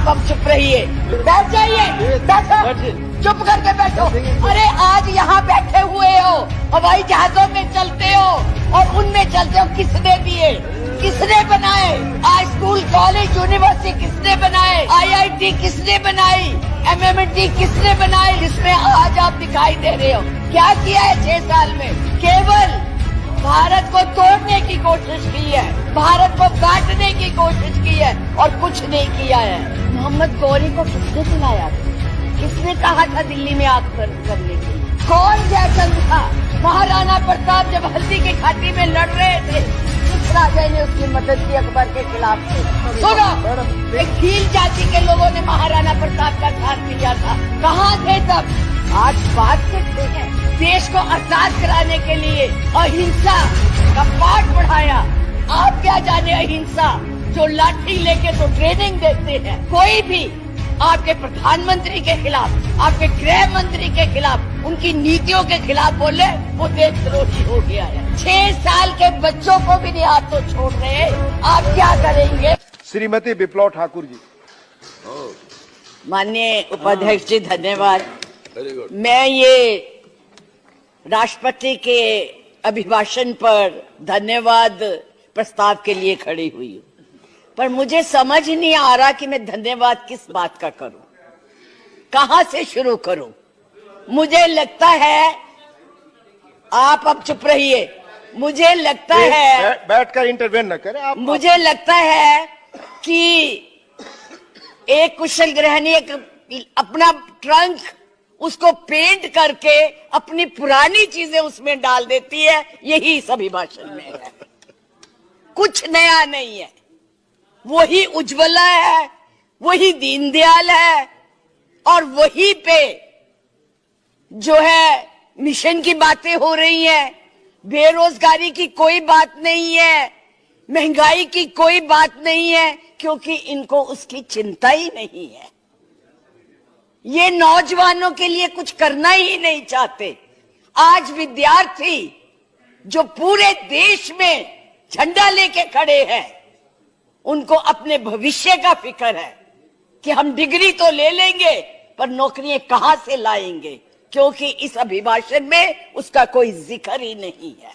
आप अब चुप रहिए, बैठ जाइए, बैठो, चुप करके बैठो। अरे आज यहाँ बैठे हुए हो, हवाई जहाजों में चलते हो और उनमें चलते हो, किसने दिए, किसने बनाए? आज स्कूल कॉलेज यूनिवर्सिटी किसने बनाए? IIT किसने बनाई? MMT किसने बनाई? जिसमें आज आप दिखाई दे रहे हो। क्या किया है 6 साल में? केवल भारत को तोड़ने की कोशिश की है, भारत को बांटने की कोशिश की है और कुछ नहीं किया है। मोहम्मद गौरी को किसने बुलाया था? किसने कहा था दिल्ली में आग बंद करने के लिए? कौन जयचंद था? महाराणा प्रताप जब हल्दी की घाटी में लड़ रहे थे, किस राजा ने उसकी मदद की अकबर के खिलाफ से? सुनो, एक भील जाति के लोगों ने महाराणा प्रताप का साथ दिया था, कहाँ थे तब? आज बात करते हैं देश को आजाद कराने के लिए अहिंसा का पाठ पढ़ाया। आप क्या जाने अहिंसा, जो लाठी लेके तो ट्रेनिंग देते हैं। कोई भी आपके प्रधानमंत्री के खिलाफ, आपके गृह मंत्री के खिलाफ, उनकी नीतियों के खिलाफ बोले, वो देशद्रोही हो गया है। 6 साल के बच्चों को भी नहीं आप तो छोड़ रहे, आप क्या करेंगे? श्रीमती विप्लव ठाकुर जी। माननीय उपाध्यक्ष जी, धन्यवाद। मैं ये राष्ट्रपति के अभिभाषण पर धन्यवाद प्रस्ताव के लिए खड़ी हुई हूँ, पर मुझे समझ नहीं आ रहा कि मैं धन्यवाद किस बात का करूं, कहां से शुरू करूं। मुझे लगता है, आप अब चुप रहिए, मुझे लगता है बैठकर इंटरवेन न करें आप। मुझे लगता है कि एक कुशल गृहिणी अपना ट्रंक उसको पेंट करके अपनी पुरानी चीजें उसमें डाल देती है, यही इस अभिभाषण में है। कुछ नया नहीं है, वही उज्ज्वला है, वही दीनदयाल है और वही पे जो है मिशन की बातें हो रही हैं। बेरोजगारी की कोई बात नहीं है, महंगाई की कोई बात नहीं है, क्योंकि इनको उसकी चिंता ही नहीं है। ये नौजवानों के लिए कुछ करना ही नहीं चाहते। आज विद्यार्थी जो पूरे देश में झंडा लेके खड़े हैं, उनको अपने भविष्य का फिक्र है कि हम डिग्री तो ले लेंगे पर नौकरियां कहां से लाएंगे, क्योंकि इस अभिभाषण में उसका कोई जिक्र ही नहीं है।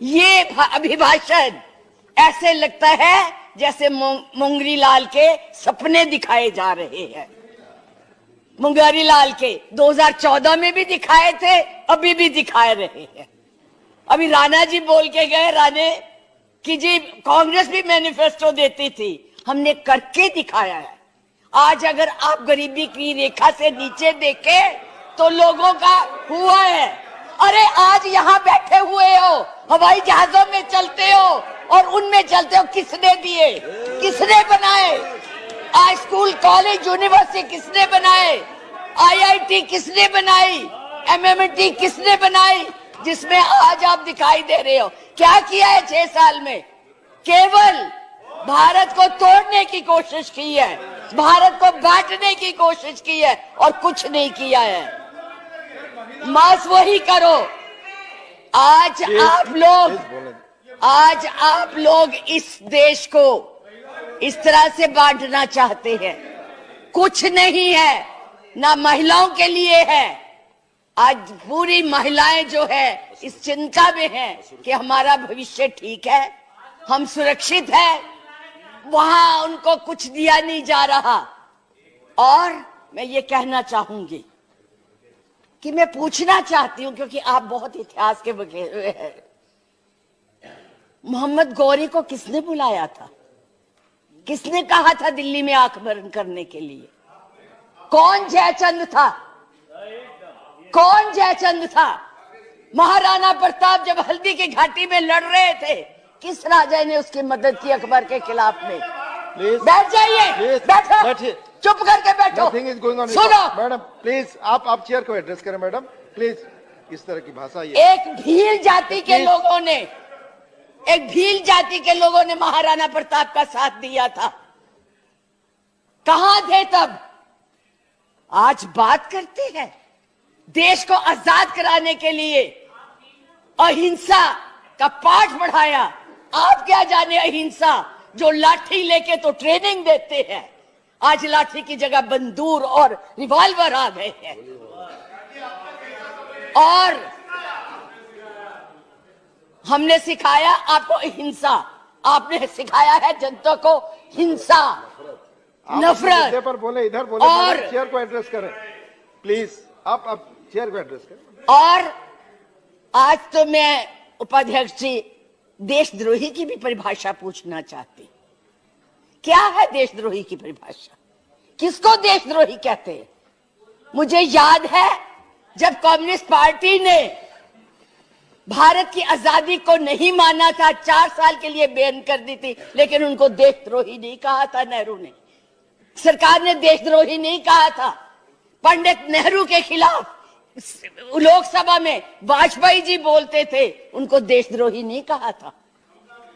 ये अभिभाषण ऐसे लगता है जैसे मुंगरी लाल के सपने दिखाए जा रहे हैं। मुंगरी लाल के 2014 में भी दिखाए थे, अभी भी दिखाए रहे हैं। अभी राणा जी बोल के गए, राणे कि जी कांग्रेस भी मैनिफेस्टो देती थी, हमने करके दिखाया है। आज अगर आप गरीबी की रेखा से नीचे देखें तो लोगों का हुआ है। अरे आज यहाँ बैठे हुए हो, हवाई जहाजों में चलते हो और उनमें चलते हो, किसने दिए, किसने बनाए? आज स्कूल कॉलेज यूनिवर्सिटी किसने बनाए? IIT किसने बनाई? MMT किसने बनाई? जिसमें आज आप दिखाई दे रहे हो। क्या किया है 6 साल में? केवल भारत को तोड़ने की कोशिश की है, भारत को बांटने की कोशिश की है और कुछ नहीं किया है। मास वही करो। आज आप लोग इस देश को इस तरह से बांटना चाहते हैं। कुछ नहीं है, ना महिलाओं के लिए है। आज पूरी महिलाएं जो है इस चिंता में हैं कि हमारा भविष्य ठीक है, हम सुरक्षित है, वहां उनको कुछ दिया नहीं जा रहा। और मैं ये कहना चाहूंगी कि मैं पूछना चाहती हूं, क्योंकि आप बहुत इतिहास के बखे हुए हैं, मोहम्मद गौरी को किसने बुलाया था? किसने कहा था दिल्ली में आग बंद करने के लिए? कौन जयचंद था? कौन जयचंद था? महाराणा प्रताप जब हल्दी की घाटी में लड़ रहे थे, किस राजा ने उसकी मदद की अकबर के खिलाफ में? बैठ जाइए, बैठो, चुप करके बैठो। सुनो मैडम, प्लीज आप चेयर को एड्रेस करें मैडम, प्लीज। इस तरह की भाषा एक भील जाति के लोगों ने, एक भील जाति के लोगों ने महाराणा प्रताप का साथ दिया था, कहां थे तब? आज बात करते हैं देश को आजाद कराने के लिए अहिंसा का पाठ पढ़ाया। आप क्या जाने अहिंसा, जो लाठी लेके तो ट्रेनिंग देते हैं। आज लाठी की जगह बंदूक और रिवॉल्वर आ गए हैं। और हमने सिखाया आपको हिंसा, आपने सिखाया है जनता को हिंसा, नफरत। मुद्दे पर बोले, इधर बोले, और चेयर को एड्रेस करें प्लीज। आप चेयर को एड्रेस करें। और आज तो मैं उपाध्यक्ष जी देशद्रोही की भी परिभाषा पूछना चाहती। क्या है देशद्रोही की परिभाषा? किसको देशद्रोही कहते हैं? मुझे याद है जब कम्युनिस्ट पार्टी ने भारत की आजादी को नहीं माना था, 4 साल के लिए बैन कर दी थी, लेकिन उनको देशद्रोही नहीं कहा था नेहरू ने। सरकार ने देशद्रोही नहीं कहा था। पंडित नेहरू के खिलाफ लोकसभा में वाजपेयी जी बोलते थे, उनको देशद्रोही नहीं कहा था।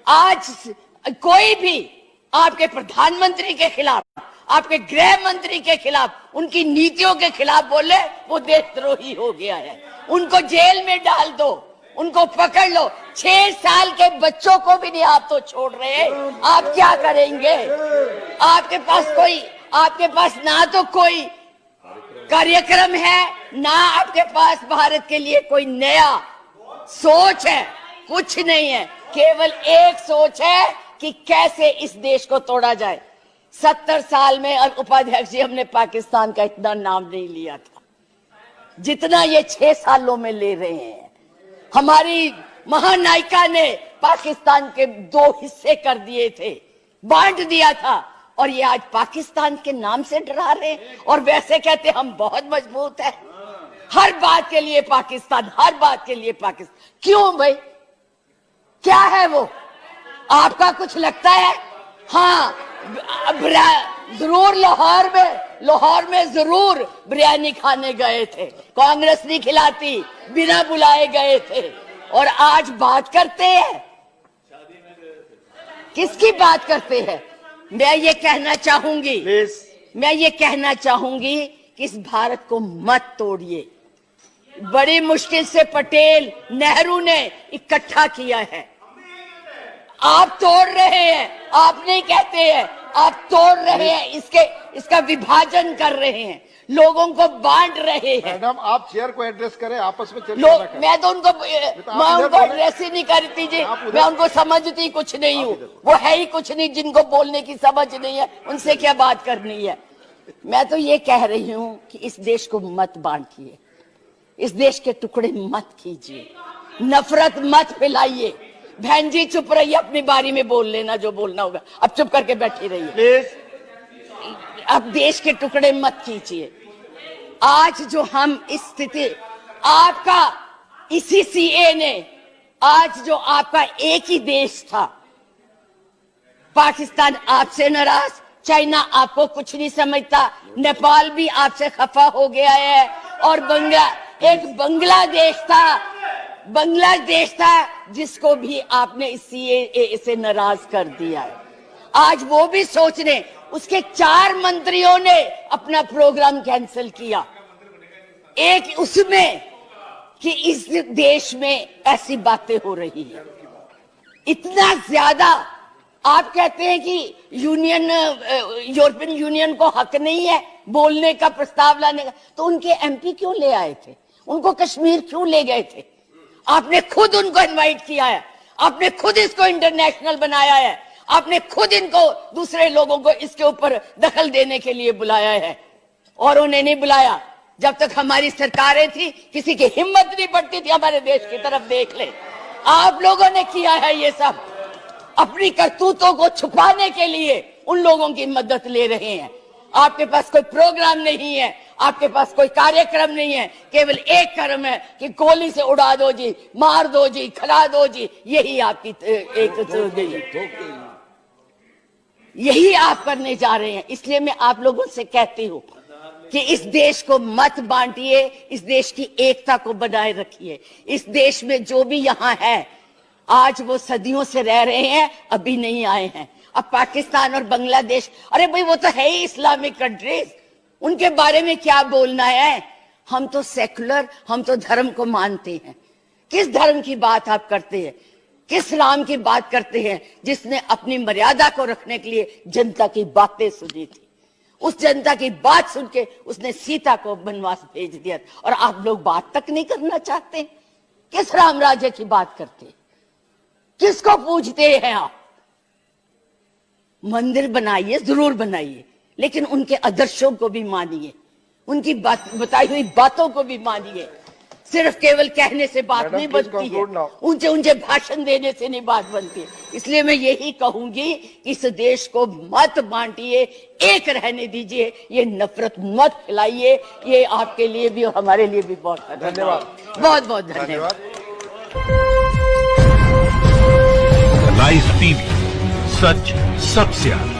आज कोई भी आपके प्रधानमंत्री के खिलाफ, आपके गृह मंत्री के खिलाफ, उनकी नीतियों के खिलाफ बोले, वो देशद्रोही हो गया है। उनको जेल में डाल दो, उनको पकड़ लो। 6 साल के बच्चों को भी नहीं आप तो छोड़ रहे। आप क्या करेंगे? आपके पास ना तो कोई कार्यक्रम है, ना आपके पास भारत के लिए कोई नया सोच है, कुछ नहीं है। केवल एक सोच है कि कैसे इस देश को तोड़ा जाए। 70 साल में उपाध्यक्ष जी हमने पाकिस्तान का इतना नाम नहीं लिया था जितना ये 6 सालों में ले रहे हैं। हमारी महानायिका ने पाकिस्तान के 2 हिस्से कर दिए थे, बांट दिया था, और ये आज पाकिस्तान के नाम से डरा रहे हैं। और वैसे कहते हम बहुत मजबूत है, हर बात के लिए पाकिस्तान, हर बात के लिए पाकिस्तान। क्यों भाई? क्या है वो? आपका कुछ लगता है? हाँ, जरूर लाहौर में जरूर बिरयानी खाने गए थे, कांग्रेस नहीं खिलाती, बिना बुलाए गए थे। और आज बात करते हैं, किसकी बात करते हैं? मैं ये कहना चाहूंगी कि इस भारत को मत तोड़िए। बड़ी मुश्किल से पटेल नेहरू ने इकट्ठा किया है, आप तोड़ रहे हैं। आप नहीं कहते हैं, आप तोड़ रहे हैं, इसका विभाजन कर रहे हैं, लोगों को बांट रहे हैं। मैडम आप चेयर को एड्रेस करें, आपस में मैं तो उनको एड्रेस ही नहीं करती जी, मैं उनको समझती कुछ नहीं हूँ। वो है ही कुछ नहीं, जिनको बोलने की समझ नहीं है, उनसे क्या बात करनी है। मैं तो ये कह रही हूँ कि इस देश को मत बांटिए, इस देश के टुकड़े मत कीजिए, नफरत मत फैलाइए। बहन जी चुप रहिए, अपनी बारी में बोल लेना जो बोलना होगा, अब चुप करके बैठी रहिए प्लीज। अब देश के टुकड़े मत कीजिए। आज जो हम इस स्थिति, आपका इसी सीए ने, आज जो आपका एक ही देश था, पाकिस्तान आपसे नाराज, चाइना आपको कुछ नहीं समझता, नेपाल भी आपसे खफा हो गया है, और बांग्लादेश था जिसको भी आपने इस सीएए से नाराज कर दिया है। आज वो भी सोच रहे, उसके 4 मंत्रियों ने अपना प्रोग्राम कैंसिल किया। एक उसमें कि इस देश में ऐसी बातें हो रही है, इतना ज्यादा। आप कहते हैं कि यूरोपियन यूनियन को हक नहीं है बोलने का, प्रस्ताव लाने का, तो उनके एमपी क्यों ले आए थे? उनको कश्मीर क्यों ले गए थे? आपने खुद उनको इनवाइट किया है, आपने खुद इसको इंटरनेशनल बनाया है, आपने खुद इनको, दूसरे लोगों को इसके ऊपर दखल देने के लिए बुलाया है। और उन्हें नहीं बुलाया जब तक हमारी सरकारें थी, किसी की हिम्मत नहीं पड़ती थी हमारे देश की तरफ देख ले। आप लोगों ने किया है ये सब, अपनी करतूतों को छुपाने के लिए उन लोगों की मदद ले रहे हैं। आपके पास कोई प्रोग्राम नहीं है, आपके पास कोई कार्यक्रम नहीं है, केवल एक कर्म है कि गोली से उड़ा दो जी, मार दो जी, खिला दो जी, यही आपकी यही आप करने जा रहे हैं। इसलिए मैं आप लोगों से कहती हूं कि इस देश को मत बांटिए, इस देश की एकता को बनाए रखिए। इस देश में जो भी यहाँ है, आज वो सदियों से रह रहे हैं, अभी नहीं आए हैं। अब पाकिस्तान और बांग्लादेश, अरे भाई वो तो है ही इस्लामिक कंट्रीज, उनके बारे में क्या बोलना है? हम तो सेकुलर, हम तो धर्म को मानते हैं। किस धर्म की बात आप करते हैं? किस राम की बात करते हैं जिसने अपनी मर्यादा को रखने के लिए जनता की बातें सुनी थी? उस जनता की बात सुन के उसने सीता को वनवास भेज दिया, और आप लोग बात तक नहीं करना चाहते। किस राम राज्य की बात करते, किसको पूजते हैं आप? मंदिर बनाइए, जरूर बनाइए, लेकिन उनके आदर्शों को भी मानिए, उनकी बताई हुई बातों को भी मानिए। सिर्फ केवल कहने से बात Madam, नहीं please बनती है, conclude now. ऊंचे ऊंचे भाषण देने से नहीं बात बनती। इसलिए मैं यही कहूंगी कि इस देश को मत बांटिए, एक रहने दीजिए, ये नफरत मत फैलाइए। ये आपके लिए भी और हमारे लिए भी बहुत धन्यवाद। बहुत बहुत धन्यवाद। धन्यवाद। लाइव टीवी, सच सबसे आगे।